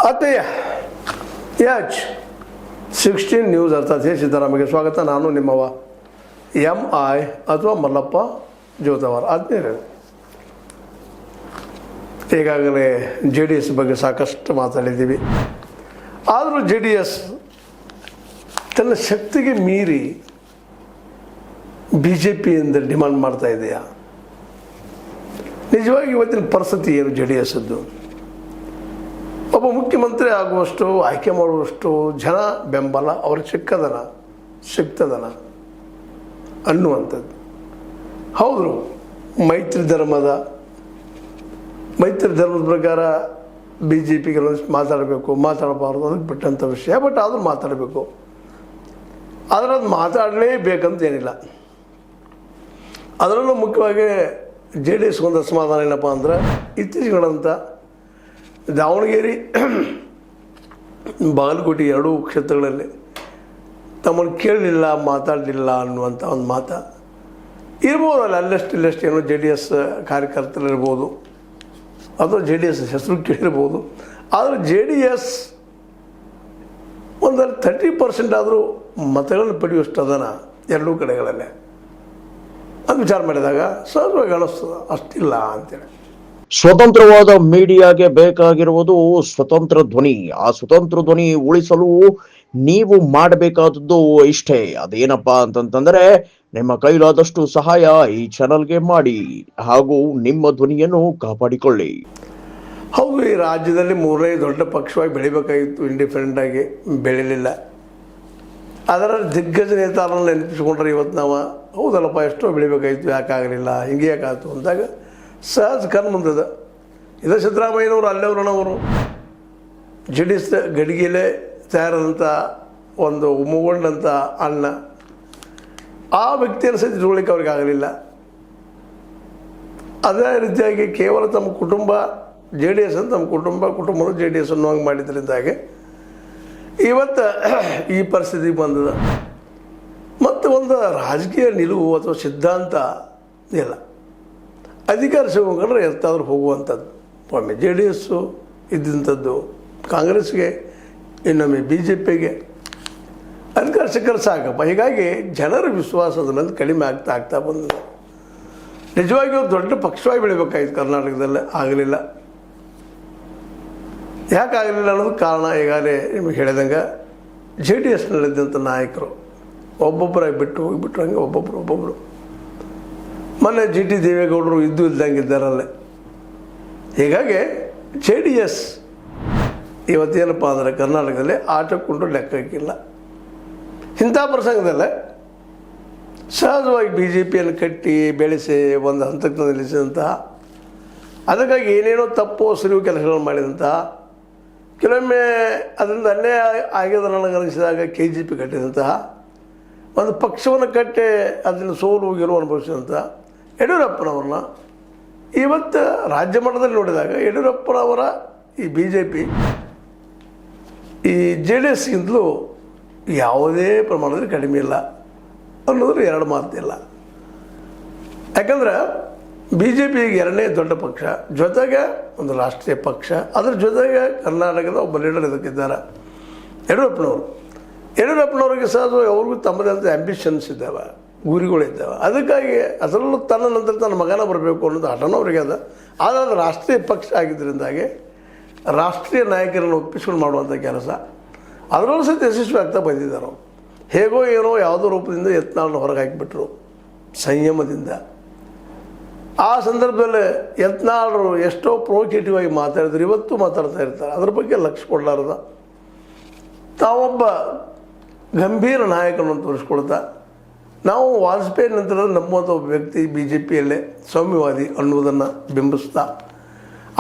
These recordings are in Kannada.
ಆತ್ಮೀಯ H16 ನ್ಯೂಸ್ ಅರ್ಥಾತ್ ಸಿದ್ದರಾಮಯ್ಯಗೆ ಸ್ವಾಗತ. ನಾನು ನಿಮ್ಮವ MI ಅಥವಾ ಮಲ್ಲಪ್ಪ ಜೋತವರ್. ಆತ್ಮೀಯರೇ, ಈಗಾಗಲೇ JDS ಬಗ್ಗೆ ಸಾಕಷ್ಟು ಮಾತಾಡಿದ್ದೀವಿ. ಆದರೂ JDS ತನ್ನ ಶಕ್ತಿಗೆ ಮೀರಿ BJPಯಿಂದ ಡಿಮಾಂಡ್ ಮಾಡ್ತಾ ಇದೆಯಾ? ನಿಜವಾಗಿ ಇವತ್ತಿನ ಪರಿಸ್ಥಿತಿ ಏನು JDSದ್ದು? ಒಬ್ಬ ಮುಖ್ಯಮಂತ್ರಿ ಆಗುವಷ್ಟು, ಆಯ್ಕೆ ಮಾಡುವಷ್ಟು ಜನ ಬೆಂಬಲ ಅವ್ರಿಗೆ ಸಿಗ್ತದನ ಅನ್ನುವಂಥದ್ದು. ಹೌದು, ಮೈತ್ರಿ ಧರ್ಮದ ಪ್ರಕಾರ BJPಗೆ ಮಾತಾಡಬೇಕು, ಮಾತಾಡಬಾರ್ದು, ಅದಕ್ಕೆ ಬಿಟ್ಟಂಥ ವಿಷಯ. ಬಟ್ ಆದರೂ ಮಾತಾಡಬೇಕು, ಆದರೆ ಅದು ಮಾತಾಡಲೇಬೇಕಂತ ಏನಿಲ್ಲ. ಅದರಲ್ಲೂ ಮುಖ್ಯವಾಗಿ JDS ಒಂದು ಅಸಮಾಧಾನ ಏನಪ್ಪ ಅಂದ್ರೆ, ಇತ್ತೀಚೆಗಳಂತ ದಾವಣಗೆರೆ ಬಾಗಲಕೋಟೆ ಎರಡೂ ಕ್ಷೇತ್ರಗಳಲ್ಲಿ ತಮ್ಮನ್ನು ಕೇಳಲಿಲ್ಲ, ಮಾತಾಡಲಿಲ್ಲ ಅನ್ನುವಂಥ ಒಂದು ಮಾತು ಇರ್ಬೋದು. ಅಲ್ಲಷ್ಟು ಏನೋ JDS ಕಾರ್ಯಕರ್ತರಿರ್ಬೋದು, ಅಥವಾ JDS ಹೆಸರು ಕೇಳಿರ್ಬೋದು. ಆದರೆ JDS ಒಂದು 30% ಆದರೂ ಮತಗಳನ್ನು ಪಡೆಯುವಷ್ಟು ಅದನ್ನು ಎರಡೂ ಕಡೆಗಳಲ್ಲೇ ಅದು ವಿಚಾರ ಮಾಡಿದಾಗ ಸಹಜವಾಗಿ ಅನಿಸ್ತದೆ ಅಷ್ಟಿಲ್ಲ ಅಂತೇಳಿ. ಸ್ವತಂತ್ರವಾದ ಮೀಡಿಯಾಗೆ ಬೇಕಾಗಿರುವುದು ಸ್ವತಂತ್ರ ಧ್ವನಿ. ಆ ಸ್ವತಂತ್ರ ಧ್ವನಿ ಉಳಿಸಲು ನೀವು ಮಾಡಬೇಕಾದದ್ದು ಇಷ್ಟೇ. ಅದೇನಪ್ಪಾ ಅಂತಂತಂದ್ರೆ, ನಿಮ್ಮ ಕೈಲಾದಷ್ಟು ಸಹಾಯ ಈ ಚಾನಲ್ಗೆ ಮಾಡಿ ಹಾಗೂ ನಿಮ್ಮ ಧ್ವನಿಯನ್ನು ಕಾಪಾಡಿಕೊಳ್ಳಿ. ಹೌದು, ಈ ರಾಜ್ಯದಲ್ಲಿ ಮೂರನೇ ದೊಡ್ಡ ಪಕ್ಷವಾಗಿ ಬೆಳಿಬೇಕಾಗಿತ್ತು, ಇಂಡಿಪೆಂಡೆಂಟ್ ಆಗಿ ಬೆಳಿಲಿಲ್ಲ. ಅದರ ದಿಗ್ಗಜ ನೇತಾರನ್ನು ನೆನಪಿಸ್ಕೊಂಡ್ರೆ ಇವತ್ತು ನಾವು ಹೌದಲ್ಲಪ್ಪ ಎಷ್ಟೋ ಬೆಳಿಬೇಕಾಗಿತ್ತು, ಯಾಕಾಗಲಿಲ್ಲ, ಹಿಂಗೆ ಯಾಕಾಯ್ತು ಅಂದಾಗ ಸಹಜ ಕಣ್ಮುಂದದ ಇದು ಸಿದ್ದರಾಮಯ್ಯನವರು ಅಲ್ಲೇವ್ರನವರು JDS ಗಡಿಗೆಲೆ ತಯಾರಾದಂಥ ಒಂದು ಮುಗೊಂಡಂಥ ಅಣ್ಣ, ಆ ವ್ಯಕ್ತಿಯನ್ನು ಸಹಿತ ಇಟ್ಕೊಳ್ಳಿಕ್ಕೆ ಅವ್ರಿಗೆ ಆಗಲಿಲ್ಲ. ಅದೇ ರೀತಿಯಾಗಿ ಕೇವಲ ತಮ್ಮ ಕುಟುಂಬ JDS ಅಂತ ತಮ್ಮ ಕುಟುಂಬದ JDS ಅನ್ನುವಂಗೆ ಮಾಡಿದ್ರಿಂದಾಗೆ ಇವತ್ತು ಈ ಪರಿಸ್ಥಿತಿ ಬಂದದ. ಮತ್ತು ಒಂದು ರಾಜಕೀಯ ನಿಲುವು ಅಥವಾ ಸಿದ್ಧಾಂತ ಇಲ್ಲ, ಅಧಿಕಾರ ಸಿಗೋಕೊಂಡ್ರೆ ಎತ್ತಾದರೂ ಹೋಗುವಂಥದ್ದು. ಒಮ್ಮೆ JDS ಇದ್ದಂಥದ್ದು ಕಾಂಗ್ರೆಸ್ಗೆ, ಇನ್ನೊಮ್ಮೆ BJPಗೆ ಅಧಿಕಾರ ಸಿಕ್ಕರೆ ಸಾಕಪ್ಪ. ಹೀಗಾಗಿ ಜನರ ವಿಶ್ವಾಸದ ಮೇಲೆ ಕಡಿಮೆ ಆಗ್ತಾ ಬಂದಿದೆ. ನಿಜವಾಗಿಯೂ ದೊಡ್ಡ ಪಕ್ಷವಾಗಿ ಬೆಳಿಬೇಕಾಗಿತ್ತು ಕರ್ನಾಟಕದಲ್ಲೇ, ಆಗಲಿಲ್ಲ. ಯಾಕಾಗಲಿಲ್ಲ ಅನ್ನೋದು ಕಾರಣ ಈಗಾಗಲೇ ನಿಮಗೆ ಹೇಳಿದಂಗೆ JDSನಲ್ಲಿದ್ದಂಥ ನಾಯಕರು ಒಬ್ಬೊಬ್ಬರಾಗಿ ಬಿಟ್ಟು ಹಂಗೆ ಒಬ್ಬೊಬ್ಬರು ಮೊನ್ನೆ GT ದೇವೇಗೌಡರು ಇದ್ದಂಗೆ ಇದ್ದಾರಲ್ಲೇ. ಹೀಗಾಗಿ JDS ಇವತ್ತೇನಪ್ಪ ಅಂದರೆ ಕರ್ನಾಟಕದಲ್ಲಿ ಆಟಕ್ಕುಂಟು ಲೆಕ್ಕಕ್ಕಿಲ್ಲ. ಇಂಥ ಪ್ರಸಂಗದಲ್ಲೇ ಸಹಜವಾಗಿ BJPಯನ್ನು ಕಟ್ಟಿ ಬೆಳೆಸಿ ಒಂದು ಹಂತಕ್ಕೆ ನಿಲ್ಲಿಸಿದಂತಹ, ಅದಕ್ಕಾಗಿ ಏನೇನೋ ತಪ್ಪು ಸುರಿವು ಕೆಲಸಗಳನ್ನು ಮಾಡಿದಂತಹ, ಕೆಲವೊಮ್ಮೆ ಅದರಿಂದ ಅನ್ಯಾಯ ಆಗ್ಯದ ನನಗನಿಸಿದಾಗ KGP ಕಟ್ಟಿದಂತಹ ಒಂದು ಪಕ್ಷವನ್ನು ಕಟ್ಟಿ ಅದನ್ನು ಸೋಲು ಗೆಲುವು ಅನುಭವಿಸಿದಂಥ ಯಡಿಯೂರಪ್ಪನವ್ರನ್ನ ಇವತ್ತು ರಾಜ್ಯ ಮಟ್ಟದಲ್ಲಿ ನೋಡಿದಾಗ ಯಡಿಯೂರಪ್ಪನವರ ಈ BJP ಈ JDSಗಿಂತಲೂ ಯಾವುದೇ ಪ್ರಮಾಣದಲ್ಲಿ ಕಡಿಮೆ ಇಲ್ಲ ಅನ್ನೋದ್ರ ಎರಡು ಮಾತಿಲ್ಲ. ಯಾಕಂದ್ರೆ BJP ಎರಡನೇ ದೊಡ್ಡ ಪಕ್ಷ, ಜೊತೆಗೆ ಒಂದು ರಾಷ್ಟ್ರೀಯ ಪಕ್ಷ, ಅದರ ಜೊತೆಗೆ ಕರ್ನಾಟಕದ ಒಬ್ಬ ಲೀಡರ್ ಇದಕ್ಕಿದ್ದಾರೆ ಯಡಿಯೂರಪ್ಪನವ್ರಿಗೆ ಸಹಜವಾಗಿ ಅವ್ರಿಗೂ ತಮ್ಮದೇ ಅಂತ ಆ್ಯಂಬಿಷನ್ಸ್ ಇದ್ದಾವೆ, ಗುರಿಗಳಿದ್ದಾವೆ. ಅದಕ್ಕಾಗಿ ಅದರಲ್ಲೂ ತನ್ನ ನಂತರ ತನ್ನ ಮಗನ ಬರಬೇಕು ಅನ್ನೋದು ಹಠನೂ ಅವರಿಗೆ ಅದ. ಆದರೆ ಅದು ರಾಷ್ಟ್ರೀಯ ಪಕ್ಷ ಆಗಿದ್ದರಿಂದಾಗಿ ರಾಷ್ಟ್ರೀಯ ನಾಯಕರನ್ನು ಒಪ್ಪಿಸ್ಕೊಂಡು ಮಾಡುವಂಥ ಕೆಲಸ ಅದರಲ್ಲೂ ಸಹಿತ ಯಶಸ್ವಿ ಆಗ್ತಾ ಬಂದಿದ್ದಾರೆ. ಹೇಗೋ ಏನೋ ಯಾವುದೋ ರೂಪದಿಂದ ಯತ್ನಾಳನ್ನ ಹೊರಗೆ ಹಾಕಿಬಿಟ್ರು ಸಂಯಮದಿಂದ. ಆ ಸಂದರ್ಭದಲ್ಲಿ ಯತ್ನಾಳರು ಎಷ್ಟೋ ಪ್ರೊವೊಕೇಟಿವ್ ಆಗಿ ಮಾತಾಡಿದ್ರು, ಇವತ್ತು ಮಾತಾಡ್ತಾ ಇರ್ತಾರೆ. ಅದ್ರ ಬಗ್ಗೆ ಲಕ್ಷ್ಯ ಕೊಡಲಾರದ ತಾವೊಬ್ಬ ಗಂಭೀರ ನಾಯಕನನ್ನು ತೋರಿಸ್ಕೊಳ್ತಾ, ನಾವು ವಾಜಪೇಯಿ ನಂತರ ನಂಬುವಂಥ ಒಬ್ಬ ವ್ಯಕ್ತಿ BJPಯಲ್ಲೇ ಸೌಮ್ಯವಾದಿ ಅನ್ನುವುದನ್ನು ಬಿಂಬಿಸ್ತಾ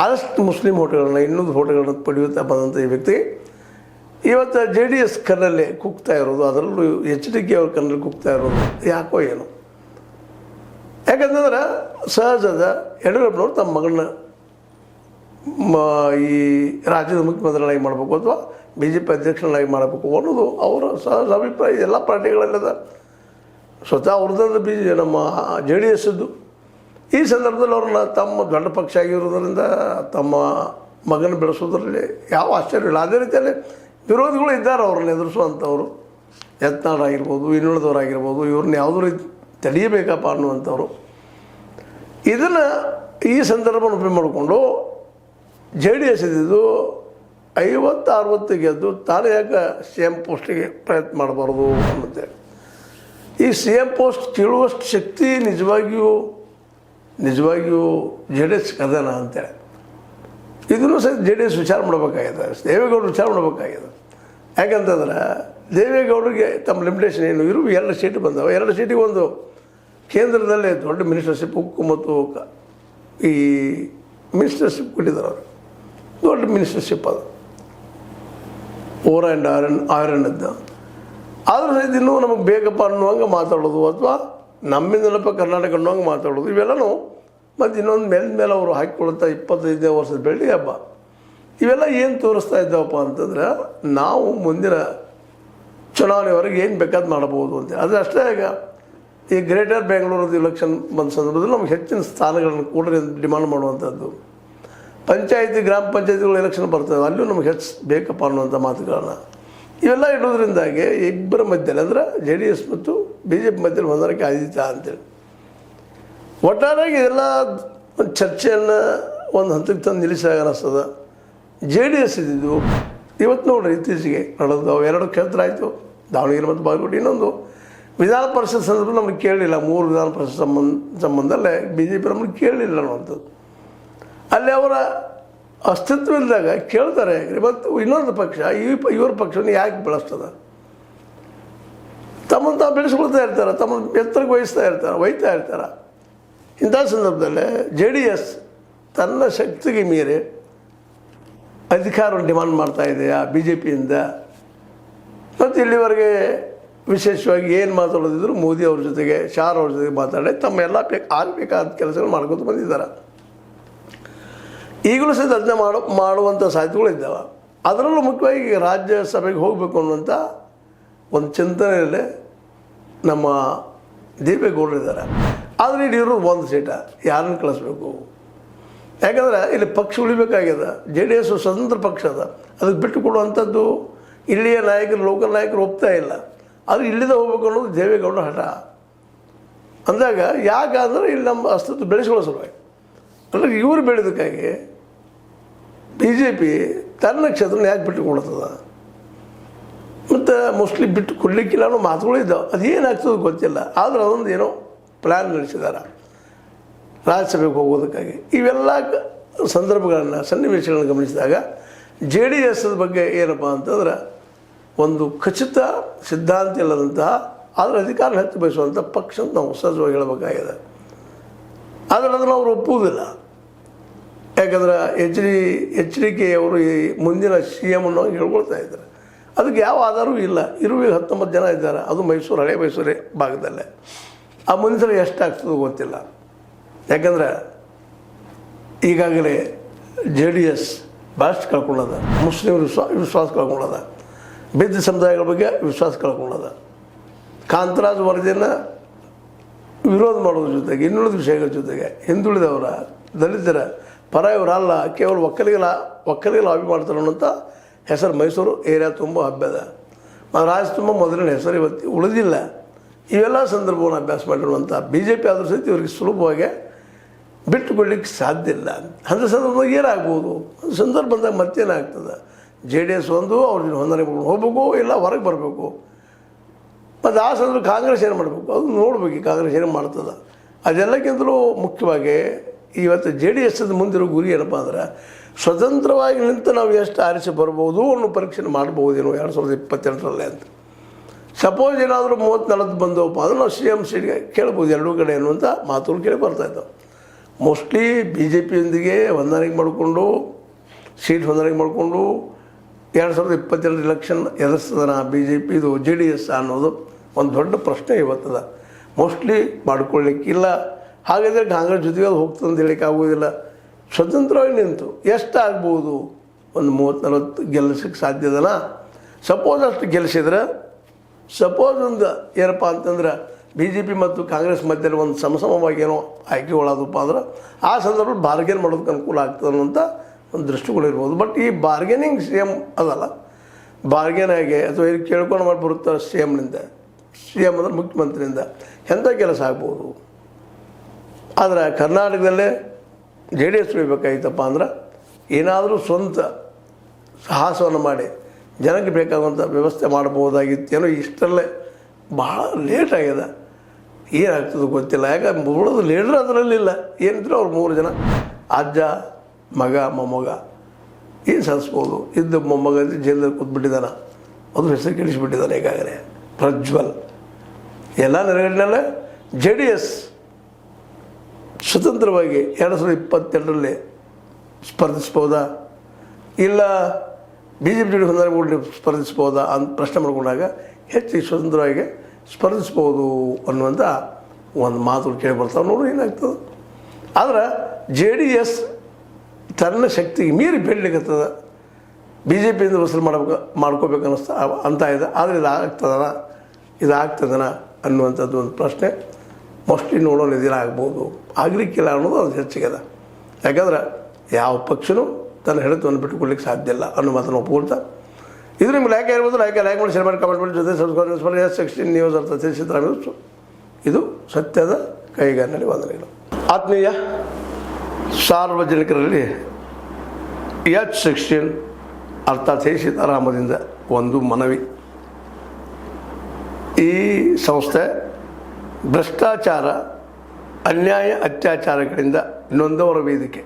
ಆದಷ್ಟು ಮುಸ್ಲಿಂ ಓಟ್ಗಳನ್ನು, ಇನ್ನೊಂದು ಓಟ್ಗಳನ್ನು ಪಡೆಯುತ್ತಾ ಬಂದಂಥ ಈ ವ್ಯಕ್ತಿ ಇವತ್ತು JDS ಕಣ್ಣಲ್ಲೇ ಕುಗ್ತಾ ಇರೋದು, ಅದರಲ್ಲೂ HDK ಅವ್ರ ಕಣ್ಣಲ್ಲಿ ಕುಗ್ತಾ ಇರೋದು ಯಾಕೋ ಏನು. ಯಾಕಂತಂದ್ರೆ ಸಹಜದ ಯಡಿಯೂರಪ್ಪನವ್ರು ತಮ್ಮ ಮಗಳನ್ನ ಈ ರಾಜ್ಯದ ಮುಖ್ಯಮಂತ್ರಿಗಳಾಗಿ ಮಾಡಬೇಕು ಅಥವಾ BJP ಅಧ್ಯಕ್ಷರನ್ನಾಗಿ ಮಾಡಬೇಕು ಅನ್ನೋದು ಅವರ ಸಹಜ ಅಭಿಪ್ರಾಯ. ಎಲ್ಲ ಪಾರ್ಟಿಗಳಲ್ಲದ ಸ್ವತಃ ಅವ್ರದ್ದು ನಮ್ಮ JDSದ್ದು. ಈ ಸಂದರ್ಭದಲ್ಲಿ ಅವ್ರನ್ನ ತಮ್ಮ ದೊಡ್ಡ ಪಕ್ಷ ಆಗಿರೋದ್ರಿಂದ ತಮ್ಮ ಮಗನ ಬೆಳೆಸೋದ್ರಲ್ಲಿ ಯಾವ ಆಶ್ಚರ್ಯವಿಲ್ಲ. ಅದೇ ರೀತಿಯಲ್ಲಿ ವಿರೋಧಿಗಳು ಇದ್ದಾರೆ ಅವ್ರನ್ನ ಎದುರಿಸುವಂಥವ್ರು, ಯತ್ನಾಳಾಗಿರ್ಬೋದು, ಇನ್ನುಳಿದವರಾಗಿರ್ಬೋದು, ಇವ್ರನ್ನ ಯಾವುದೂ ರೀತಿ ತಡೆಯಬೇಕಪ್ಪ ಅನ್ನುವಂಥವ್ರು. ಇದನ್ನು ಈ ಸಂದರ್ಭವನ್ನು ಉಪಯೋಗ ಮಾಡಿಕೊಂಡು JDS ಇದ್ದಿದ್ದು 50-60 ಗೆದ್ದು ತಾನು ಯಾಕೆ CM ಪೋಸ್ಟಿಗೆ ಪ್ರಯತ್ನ ಮಾಡಬಾರ್ದು ಅನ್ನುತ್ತೇಳಿ. ಈ CM ಪೋಸ್ಟ್ ಕೇಳುವಷ್ಟು ಶಕ್ತಿ ನಿಜವಾಗಿಯೂ JDS ಅದೇನಾ ಅಂತೇಳಿ ಇದನ್ನು ಸಹ JDS ವಿಚಾರ ಮಾಡಬೇಕಾಗಿದೆ, ದೇವೇಗೌಡರು ವಿಚಾರ ಮಾಡಬೇಕಾಗಿದೆ. ಯಾಕಂತಂದ್ರೆ ದೇವೇಗೌಡರಿಗೆ ತಮ್ಮ ಲಿಮಿಟೇಷನ್ ಏನು, ಇರು 2 ಸೀಟ್ ಬಂದವು, 2 ಸೀಟಿಗೆ ಒಂದು ಕೇಂದ್ರದಲ್ಲೇ ದೊಡ್ಡ ಮಿನಿಸ್ಟರ್ಶಿಪ್, ಉಕ್ಕು ಮತ್ತು ಈ ಮಿನಿಸ್ಟರ್ಶಿಪ್ ಕೊಟ್ಟಿದ್ದಾರೆ ಅವರು, ದೊಡ್ಡ ಮಿನಿಸ್ಟರ್ಶಿಪ್ ಅದು, ಓರ್ ಆ್ಯಂಡ್ ಐರನ್ ಇದ್ದ. ಆದರೂ ಸಹಿತ ಇನ್ನೂ ನಮಗೆ ಬೇಕಪ್ಪ ಅನ್ನುವಂಗೆ ಮಾತಾಡೋದು, ಅಥವಾ ನಮ್ಮಿಂದಲಪ್ಪ ಕರ್ನಾಟಕ ಅನ್ನುವಂಗೆ ಮಾತಾಡೋದು, ಇವೆಲ್ಲನೂ ಮತ್ತು ಇನ್ನೊಂದು ಮೇಲೆ ಅವರು ಹಾಕಿಕೊಳ್ತಾ 25ನೇ ವರ್ಷದ ಬೆಳ್ಳಿ ಹಬ್ಬ, ಇವೆಲ್ಲ ಏನು ತೋರಿಸ್ತಾ ಇದ್ದಾವಪ್ಪ ಅಂತಂದ್ರೆ ನಾವು ಮುಂದಿನ ಚುನಾವಣೆವರೆಗೆ ಏನು ಬೇಕಾದ್ ಮಾಡಬಹುದು ಅಂತ. ಅದು ಅಷ್ಟೇ. ಈಗ ಈ ಗ್ರೇಟರ್ ಬೆಂಗಳೂರದ್ದು ಇಲೆಕ್ಷನ್ ಬಂದ ಸಂದರ್ಭದಲ್ಲಿ ನಮ್ಗೆ ಹೆಚ್ಚಿನ ಸ್ಥಾನಗಳನ್ನು ಕೂಡ ಡಿಮಾಂಡ್ ಮಾಡುವಂಥದ್ದು, ಪಂಚಾಯತಿ ಗ್ರಾಮ ಪಂಚಾಯತಿಗಳು ಎಲೆಕ್ಷನ್ ಬರ್ತದೆ, ಅಲ್ಲೂ ನಮ್ಗೆ ಹೆಚ್ಚು ಬೇಕಪ್ಪ ಅನ್ನುವಂಥ ಮಾತುಗಳನ್ನ ಇವೆಲ್ಲ ಇಡೋದ್ರಿಂದಾಗಿ ಇಬ್ಬರ ಮಧ್ಯದಲ್ಲಿ ಅಂದರೆ JDS ಮತ್ತು BJP ಮಧ್ಯದಲ್ಲಿ ಹೊಂದಾಣಿಕೆ ಆದಿತ್ಯ ಅಂತೇಳಿ ಒಟ್ಟಾರೆಯಾಗಿ ಇದೆಲ್ಲ ಚರ್ಚೆಯನ್ನು ಒಂದು ಹಂತಕ್ಕೆ ತಂದು ನಿಲ್ಲಿಸಿದಾಗ ಅನ್ನಿಸ್ತದೆ. JDS ಇದ್ದಿದ್ದು ಇವತ್ತು ನೋಡ್ರಿ ಇತ್ತೀಚೆಗೆ ನಡೆದು 2 ಕ್ಷೇತ್ರ ಆಯಿತು, ದಾವಣಗೆರೆ ಮತ್ತು ಬಾಗಲಕೋಟೆ. ಇನ್ನೊಂದು ವಿಧಾನ ಪರಿಷತ್ ಸಂದರ್ಭ ನಮ್ಗೆ ಕೇಳಲಿಲ್ಲ, 3 ವಿಧಾನ ಪರಿಷತ್ ಸಂಬಂಧದಲ್ಲೇ BJP ನಮ್ಗೆ ಕೇಳಲಿಲ್ಲ ಅನ್ನುವಂಥದ್ದು. ಅಲ್ಲಿ ಅವರ ಅಸ್ತಿತ್ವವಿದ್ದಾಗ ಕೇಳ್ತಾರೆ ಯಾಕ್ರಿ. ಮತ್ತು ಇನ್ನೊಂದು ಪಕ್ಷ ಇವ್ರ ಪಕ್ಷವನ್ನು ಯಾಕೆ ಬೆಳೆಸ್ತದೆ, ತಮ್ಮನ್ನು ತಾವು ಬೆಳೆಸ್ಕೊಳ್ತಾ ಇರ್ತಾರೆ, ತಮ್ಮನ್ನು ಎತ್ತರಕ್ಕೆ ಒಯ್ತಾ ಇರ್ತಾರೆ. ಇಂಥ ಸಂದರ್ಭದಲ್ಲೇ JDS ತನ್ನ ಶಕ್ತಿಗೆ ಮೀರಿ ಅಧಿಕಾರವನ್ನು ಡಿಮಾಂಡ್ ಮಾಡ್ತಾ ಇದೆಯಾ BJPಯಿಂದ. ಮತ್ತು ಇಲ್ಲಿವರೆಗೆ ವಿಶೇಷವಾಗಿ ಏನು ಮಾತಾಡೋದಿದ್ರು ಮೋದಿ ಅವ್ರ ಜೊತೆಗೆ, ಶಾ ಅವ್ರ ಜೊತೆಗೆ ಮಾತಾಡಿ ತಮ್ಮ ಎಲ್ಲ ಆಗಬೇಕಾದ ಕೆಲಸಗಳು ಮಾಡ್ಕೊತ ಬಂದಿದ್ದಾರೆ. ಈಗಲೂ ಸಹಿತ ಅದನ್ನ ಮಾಡುವಂಥ ಸಾಧ್ಯತೆಗಳು ಇದ್ದಾವೆ. ಅದರಲ್ಲೂ ಮುಖ್ಯವಾಗಿ ರಾಜ್ಯಸಭೆಗೆ ಹೋಗಬೇಕು ಅನ್ನುವಂಥ ಒಂದು ಚಿಂತನೆಯಲ್ಲಿ ನಮ್ಮ ದೇವೇಗೌಡರು ಇದ್ದಾರೆ. ಆದರೆ ಇಲ್ಲಿ ಇರೋದು 1 ಸೀಟ, ಯಾರನ್ನು ಕಳಿಸ್ಬೇಕು? ಯಾಕಂದರೆ ಇಲ್ಲಿ ಪಕ್ಷ ಉಳಿಬೇಕಾಗ್ಯದ. JDS ಸ್ವತಂತ್ರ ಪಕ್ಷ ಅದ, ಅದಕ್ಕೆ ಬಿಟ್ಟು ಕೊಡುವಂಥದ್ದು ಇಲ್ಲಿಯ ನಾಯಕರು, ಲೋಕಲ್ ನಾಯಕರು ಒಪ್ತಾ ಇಲ್ಲ. ಆದರೆ ಇಲ್ಲಿಂದ ಹೋಗ್ಬೇಕು ಅನ್ನೋದು ದೇವೇಗೌಡರ ಹಠ. ಅಂದಾಗ ಯಾಕಂದ್ರೆ ಇಲ್ಲಿ ನಮ್ಮ ಅಸ್ತಿತ್ವ ಬೆಳೆಸ್ಕೊಳ್ಳೋ ಸಲುವಾಗಿ. ಅಂದರೆ ಇವರು ಬೆಳೆದಕ್ಕಾಗಿ BJP ತನ್ನ ಕ್ಷೇತ್ರನ ಯಾಕೆ ಬಿಟ್ಟು ಕೊಡ್ತದ, ಮತ್ತು ಮೋಸ್ಟ್ಲಿ ಬಿಟ್ಟು ಕೊಡಲಿಕ್ಕಿಲ್ಲ ಅನ್ನೋ ಮಾತುಗಳು ಇದ್ದಾವೆ. ಅದೇನಾಗ್ತದೆ ಗೊತ್ತಿಲ್ಲ. ಆದರೆ ಅದೊಂದು ಏನೋ ಪ್ಲ್ಯಾನ್ ನಡೆಸಿದ್ದಾರೆ ರಾಜ್ಯಸಭೆಗೆ ಹೋಗೋದಕ್ಕಾಗಿ. ಇವೆಲ್ಲ ಸಂದರ್ಭಗಳನ್ನು, ಸನ್ನಿವೇಶಗಳನ್ನು ಗಮನಿಸಿದಾಗ JDS ಬಗ್ಗೆ ಏನಪ್ಪ ಅಂತಂದ್ರೆ ಒಂದು ಖಚಿತ ಸಿದ್ಧಾಂತ ಇಲ್ಲದಂತಹ, ಆದರೆ ಅಧಿಕಾರ ಹೆಚ್ಚು ಬಯಸುವಂಥ ಪಕ್ಷ ಅಂತ ನಾವು ಸಹಜವಾಗಿ ಹೇಳಬೇಕಾಗಿದೆ. ಆದರೆ ಅದನ್ನು ಅವರು ಒಪ್ಪುವುದಿಲ್ಲ. ಯಾಕಂದ್ರೆ HDK ಅವರು ಈ ಮುಂದಿನ CM ಅನ್ನೋ ಹೇಳ್ಕೊಳ್ತಾ ಇದ್ದಾರೆ. ಅದಕ್ಕೆ ಯಾವ ಆಧಾರವೂ ಇಲ್ಲ. 19 ಜನ ಇದ್ದಾರೆ, ಅದು ಮೈಸೂರು, ಹಳೆ ಮೈಸೂರೇ ಭಾಗದಲ್ಲೇ. ಆ ಮುಂದಿನ ಸಲ ಎಷ್ಟಾಗ್ತದೋ ಗೊತ್ತಿಲ್ಲ. ಯಾಕಂದ್ರೆ ಈಗಾಗಲೇ JDS ಭಾಳಷ್ಟು ಕಳ್ಕೊಳ್ಳೋದ, ಮುಸ್ಲಿಂ ವಿಶ್ವಾಸ ಕಳ್ಕೊಳ್ಳೋದ, ಬಿದ್ದ ಸಮುದಾಯಗಳ ಬಗ್ಗೆ ವಿಶ್ವಾಸ ಕಳ್ಕೊಳ್ಳೋದ, ಕಾಂತರಾಜ್ ವರದಿಯನ್ನು ವಿರೋಧ ಮಾಡೋದ್ರ ಜೊತೆಗೆ, ಇನ್ನುಳಿದ ವಿಷಯಗಳ ಜೊತೆಗೆ ಹಿಂದುಳಿದವರ, ದಲಿತರ ಪರಾಯವರಲ್ಲ, ಕೇವಲ ಒಕ್ಕಲಿಗೆ ಲಾಬಿ ಮಾಡ್ತಾರೆ ಅನ್ನೋಂಥ ಹೆಸರು ಮೈಸೂರು ಏರಿಯಾ ತುಂಬ ಹಬ್ಬದ, ರಾಜ್ಯ ತುಂಬ ಮೊದಲಿನ ಹೆಸರು ಇವತ್ತು ಉಳಿದಿಲ್ಲ. ಇವೆಲ್ಲ ಸಂದರ್ಭವನ್ನು ಅಭ್ಯಾಸ ಮಾಡಿರುವಂಥ BJP ಆದರೂ ಸಹಿತ ಇವರಿಗೆ ಸುಲಭವಾಗಿ ಬಿಟ್ಟುಕೊಡ್ಲಿಕ್ಕೆ ಸಾಧ್ಯ ಇಲ್ಲ. ಅಂಥ ಸಂದರ್ಭದಾಗ ಏನಾಗ್ಬೋದು, ಒಂದು ಸಂದರ್ಭ ಬಂದಾಗ ಮತ್ತೇನಾಗ್ತದೆ, JDS ಒಂದು ಅವ್ರನ್ನ ಹೊಂದಾಣಿಕೆ ಮಾಡ್ಕೊಂಡು ಹೋಗ್ಬೇಕು, ಇಲ್ಲ ಹೊರಗೆ ಬರಬೇಕು. ಮತ್ತು ಆ ಸಂದರ್ಭ ಕಾಂಗ್ರೆಸ್ ಏನು ಮಾಡಬೇಕು, ಅದು ನೋಡ್ಬೇಕು ಕಾಂಗ್ರೆಸ್ ಏನು ಮಾಡ್ತದೆ. ಅದೆಲ್ಲಕ್ಕಿಂತಲೂ ಮುಖ್ಯವಾಗಿ ಇವತ್ತು JDS ಮುಂದಿರೋ ಗುರಿ ಏನಪ್ಪ ಅಂದ್ರೆ ಸ್ವತಂತ್ರವಾಗಿ ನಿಂತು ನಾವು ಎಷ್ಟು ಆರಿಸಿ ಬರ್ಬೋದು ಅನ್ನೋ ಪರೀಕ್ಷೆ ಮಾಡ್ಬೋದೇನೋ 2028ರಲ್ಲಿ ಅಂತ. ಸಪೋಸ್ ಏನಾದರೂ 30-40 ಬಂದವಪ್ಪ ಅಂದ್ರೆ ನಾವು CM ಸೀಟ್ಗೆ ಕೇಳ್ಬೋದು 2 ಕಡೆ ಅನ್ನುವಂಥ ಮಾತುಗಳು ಕೇಳಿ ಬರ್ತಾಯಿದ್ದಾವೆ. ಮೋಸ್ಟ್ಲಿ BJPಯೊಂದಿಗೆ ಹೊಂದಾಣಿಕೆ ಮಾಡಿಕೊಂಡು, ಸೀಟ್ ಹೊಂದಾಣಿಕೆ ಮಾಡಿಕೊಂಡು 2022 ಎಲೆಕ್ಷನ್ ಎದುರಿಸ್ತದನ BJP, ಇದು JDS ಅನ್ನೋದು ಒಂದು ದೊಡ್ಡ ಪ್ರಶ್ನೆ ಇವತ್ತದ. ಮೋಸ್ಟ್ಲಿ ಮಾಡ್ಕೊಳ್ಳಿಕ್ಕಿಲ್ಲ. ಹಾಗಾದರೆ ಕಾಂಗ್ರೆಸ್ ಜೊತೆಗೆ ಅದು ಹೋಗ್ತದೆ ಅಂತ ಹೇಳಲಿಕ್ಕೆ ಆಗೋದಿಲ್ಲ. ಸ್ವತಂತ್ರವಾಗಿ ನಿಂತು ಎಷ್ಟಾಗ್ಬೋದು, ಒಂದು 30-40 ಗೆಲ್ಲಿಸಕ್ಕೆ ಸಾಧ್ಯದನ. ಸಪೋಸ್ ಅಷ್ಟು ಗೆಲ್ಲಿಸಿದ್ರೆ, ಸಪೋಸ್ ಒಂದು ಏನಪ್ಪ ಅಂತಂದ್ರೆ BJP ಮತ್ತು ಕಾಂಗ್ರೆಸ್ ಮಧ್ಯದಲ್ಲಿ ಒಂದು ಸಮಸಮವಾಗಿ ಏನೋ ಆಯ್ಕೆಗಳಾದಪ್ಪ ಅಂದ್ರೆ ಆ ಸಂದರ್ಭದಲ್ಲಿ ಬಾರ್ಗೇನ್ ಮಾಡೋದಕ್ಕೆ ಅನುಕೂಲ ಆಗ್ತದೆ ಅನ್ನೋಂಥ ಒಂದು ದೃಷ್ಟಿಕೋನ ಇರ್ಬೋದು. ಬಟ್ ಈ ಬಾರ್ಗೇನಿಂಗ್ ಸಿ ಎಮ್ ಅದಲ್ಲ, ಬಾರ್ಗೇನ್ ಆಗಿ ಅಥವಾ ಇಲ್ಲಿ ಕೇಳ್ಕೊಂಡು ಮಾಡಿ ಬರುತ್ತಾರೆ ಸಿ ಎಮ್ನಿಂದ, ಸಿ ಎಮ್ ಅಂದರೆ ಮುಖ್ಯಮಂತ್ರಿಯಿಂದ ಎಂಥ ಕೆಲಸ ಆಗ್ಬೋದು. ಆದರೆ ಕರ್ನಾಟಕದಲ್ಲೇ ಜೆ ಡಿ ಎಸ್ ಉಳಿಬೇಕಾಗಿತ್ತಪ್ಪ ಅಂದ್ರೆ ಏನಾದರೂ ಸ್ವಂತ ಸಾಹಸವನ್ನು ಮಾಡಿ ಜನಕ್ಕೆ ಬೇಕಾಗುವಂಥ ವ್ಯವಸ್ಥೆ ಮಾಡ್ಬೋದಾಗಿತ್ತು. ಏನೋ ಇಷ್ಟರಲ್ಲೇ ಭಾಳ ಲೇಟ್ ಆಗಿದೆ, ಏನಾಗ್ತದೆ ಗೊತ್ತಿಲ್ಲ. ಯಾಕಂದ್ರೆ ಉಳಿದು ಲೀಡ್ರ್ ಅದರಲ್ಲಿಲ್ಲ, ಏನಿದ್ರು ಅವ್ರು 3 ಜನ ಅಜ್ಜ ಮಗ ಮೊಮ್ಮಗ ಏನು ಸಲ್ಲಿಸ್ಬೋದು. ಇದ್ದು ಮೊಮ್ಮಗ ಜೈಲಲ್ಲಿ ಕೂತ್ಬಿಟ್ಟಿದ್ದಾನೆ, ಅದು ಹೆಸರು ಕೆಡಿಸಿಬಿಟ್ಟಿದ್ದಾನೆ ಈಗಾಗಲೇ ಪ್ರಜ್ವಲ್. ಎಲ್ಲ ನೆರವೇರಿನಲ್ಲೇ ಜೆ ಡಿ ಎಸ್ ಸ್ವತಂತ್ರವಾಗಿ 2022ರಲ್ಲಿ ಸ್ಪರ್ಧಿಸ್ಬೋದಾ ಇಲ್ಲ ಬಿ ಜೆ ಪಿ ಜೊತೆ ಹೊಂದಾಣಿಕೆ ಸ್ಪರ್ಧಿಸ್ಬೋದಾ ಅಂತ ಪ್ರಶ್ನೆ ಮಾಡ್ಕೊಂಡಾಗ ಹೆಚ್ಚು ಸ್ವತಂತ್ರವಾಗಿ ಸ್ಪರ್ಧಿಸ್ಬೋದು ಅನ್ನುವಂಥ ಒಂದು ಮಾತುಗಳು ಕೇಳಿ ಬರ್ತಾವೆ. ನೋಡು ಏನಾಗ್ತದೆ. ಆದ್ರೆ ಜೆ ಡಿ ಎಸ್ ತನ್ನ ಶಕ್ತಿಗೆ ಮೀರಿ ಬೆಳಲಿಕ್ಕತ್ತದ, ಬಿ ಜೆ ಪಿಯಿಂದ ವಸೂಲು ಮಾಡ್ಕೋಬೇಕು ಅನ್ನಿಸ್ತಾ ಅಂತ ಇದೆ. ಆದರೆ ಇದಾಗ್ತದನ ಅನ್ನುವಂಥದ್ದು ಒಂದು ಪ್ರಶ್ನೆ ಮೋಸ್ಟ್ಲಿ ನೋಡೋಣ ದಿನ ಆಗ್ಬೋದು, ಆಗಲಿಕ್ಕಿಲ್ಲ ಅನ್ನೋದು ಅದು ಹೆಚ್ಚಿಗೆದ. ಯಾಕಂದ್ರೆ ಯಾವ ಪಕ್ಷನೂ ತನ್ನ ಹಿಡಿತವನ್ನು ಬಿಟ್ಟುಕೊಳ್ಳಿಕ್ಕೆ ಸಾಧ್ಯ ಇಲ್ಲ ಅನ್ನೋ ಮಾತನ್ನು ಒಪ್ಕೊಳ್ತಾ, ಇದು ನಿಮ್ಗೆ ಲೈಕ್ ಇರ್ಬೋದು, ಲೈಕ್ ಮಾಡಿ ಶೇರ್ ಮಾಡಿ ಕಮೆಂಟ್ ಮಾಡಿ ಜೊತೆ ಸಬ್ಸ್ಕ್ರೈಬ್ S16 ನ್ಯೂಸ್ ಅರ್ಥ ತಿಳಿಸಿದ್ರೆ ಇದು ಸತ್ಯದ ಕೈಗಾರಿನಲ್ಲಿ ವಂದನೆಗಳು. ಆತ್ಮೀಯ ಸಾರ್ವಜನಿಕರಲ್ಲಿ H16 ಅರ್ಥಾತ್ ಸೀತಾರಾಮದಿಂದ ಒಂದು ಮನವಿ. ಈ ಸಂಸ್ಥೆ ಭ್ರಷ್ಟಾಚಾರ, ಅನ್ಯಾಯ, ಅತ್ಯಾಚಾರಗಳಿಂದ ನೊಂದವರ ವೇದಿಕೆ,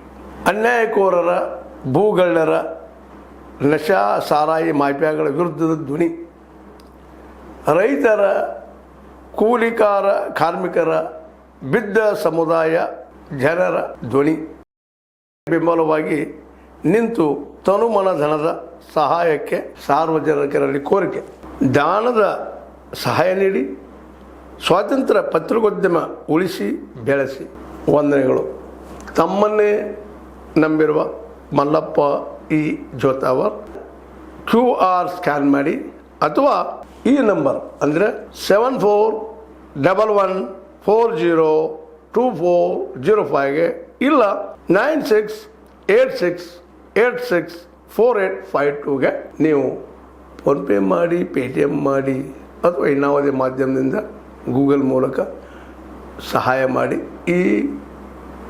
ಅನ್ಯಾಯಕೋರರ, ಭೂಗಳ್ಳರ, ನಶಾ ಸಾರಾಯಿ ಮಾಫಿಯಾಗಳ ವಿರುದ್ಧದ ಧ್ವನಿ, ರೈತರ, ಕೂಲಿಕಾರ, ಕಾರ್ಮಿಕರ, ಬಿದ್ದ ಸಮುದಾಯ ಜನರ ಧ್ವನಿ ಬೆಂಬಲವಾಗಿ ನಿಂತು ತನುಮನ ಧನದ ಸಹಾಯಕ್ಕೆ ಸಾರ್ವಜನಿಕರಲ್ಲಿ ಕೋರಿಕೆ. ದಾನದ ಸಹಾಯ ನೀಡಿ ಸ್ವಾತಂತ್ರ್ಯ ಪತ್ರಿಕೋದ್ಯಮ ಉಳಿಸಿ ಬೆಳೆಸಿ. ವಂದನೆಗಳು. ತಮ್ಮನ್ನೇ ನಂಬಿರುವ ಮಲ್ಲಪ್ಪ ಇ ಜೋತಾವರ್. QR ಸ್ಕ್ಯಾನ್ ಮಾಡಿ ಅಥವಾ ಈ ನಂಬರ್ ಅಂದರೆ 7411402405ಗೆ ಇಲ್ಲ 9686864852ಗೆ ನೀವು ಫೋನ್ಪೇ ಮಾಡಿ, ಪೇಟಿಎಮ್ ಮಾಡಿ ಅಥವಾ ಇನ್ನಾವುದೇ ಮಾಧ್ಯಮದಿಂದ ಗೂಗಲ್ ಮೂಲಕ ಸಹಾಯ ಮಾಡಿ ಈ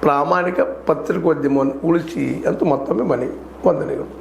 ಪ್ರಾಮಾಣಿಕ ಪತ್ರಿಕೋದ್ಯಮವನ್ನು ಉಳಿಸಿ ಅಂತ ಮತ್ತೊಮ್ಮೆ ಮನವಿ. ವಂದನೆಗಳು.